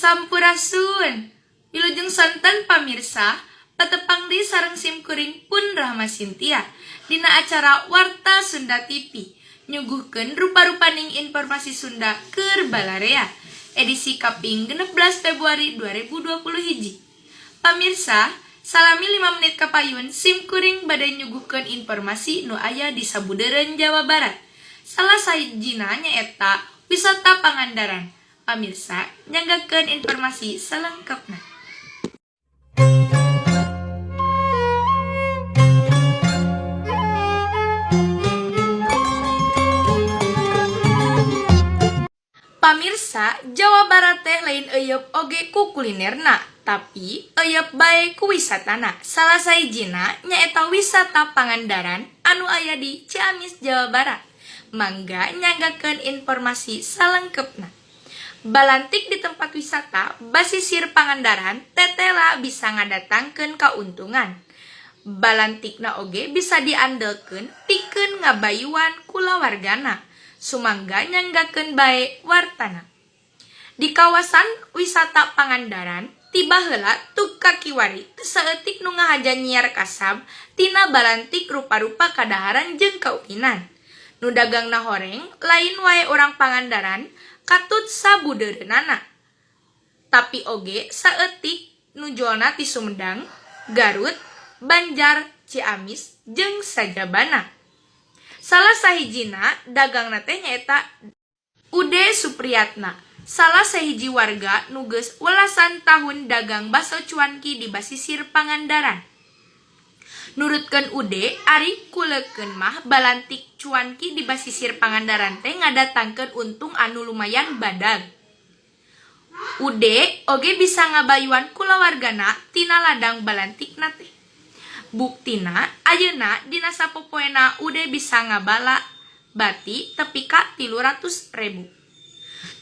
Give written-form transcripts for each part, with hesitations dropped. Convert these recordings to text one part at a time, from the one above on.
Sampurasun. Wilujeng sonten pamirsa, patepang di sareng simkuring pun Rahma Sintia dina acara Warta Sunda TV nyuguhkeun rupa-rupaning informasi Sunda keur balarea edisi kaping 16 Februari 2020 hiji. Pamirsa, salami 5 menit kapayun simkuring badai nyuguhkeun informasi nu aya di sabudeureun Jawa Barat. Salah sahijina nyaeta wisata Pangandaran. Pamirsa, nyanggakeun informasi salengkapna. Pamirsa, Jawa Barat teh lain euyeup oge ku kulinerna, tapi euyeup bae ku wisatana. Salah sahijina nyaeta wisata Pangandaran anu aya di Ciamis, Jawa Barat. Mangga nyanggakeun informasi salengkepna. Balantik di tempat wisata basisir Pangandaran tetela bisa ngadatangkeun kauntungan. Balantikna oge bisa diandelkeun pikeun ngabayuan kulawargana. Sumangga nyanggakeun bae wartana. Di kawasan wisata Pangandaran tiba heula tuk kakiwari teu saeutik nu ngahaja nyiar kasab tina balantik rupa-rupa kadaharan jeung kauinan. Nu dagangna horeng lain wae orang Pangandaran katut sabudeureunana. Tapi oge saeutik nu jualna ti Sumedang, Garut, Banjar, Ciamis jeung sajabana. Salah sahijina dagangna teh nyaeta Ude Supriyatna. Salah sahiji warga nu geus welasan tahun dagang baso cuanki di basisir Pangandaran. Nurutkeun Ude, ari kuleukeun mah balantik cuanki di basisir Pangandaran teh ngadatangkeun untung anu lumayan badag. Ude oge bisa ngabayuan kulawargana tina ladang balantikna teh. Buktina ayeuna dina sapopoena Ude bisa ngabala bati tepi ka 300.000.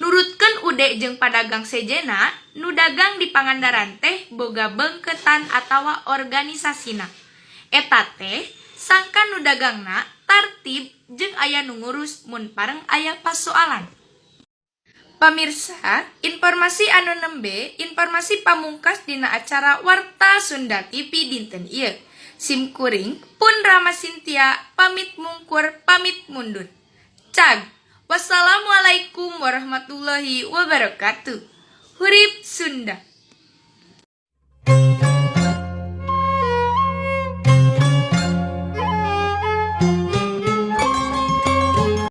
Nurutkeun Ude jeung padagang sejena nu dagang di Pangandaran teh boga beungketan atawa organisasina. Eta teh sangka nu dagangna tartib jeung aya nu ngurus mun pareng aya pasoalan. Pamirsa, informasi anu nembe informasi pamungkas dina acara Warta Sunda TV dinten ieu. Simkuring pun Rahma Sintia pamit mungkur pamit mundur. Cag. Wassalamualaikum warahmatullahi wabarakatuh. Hurip Sunda.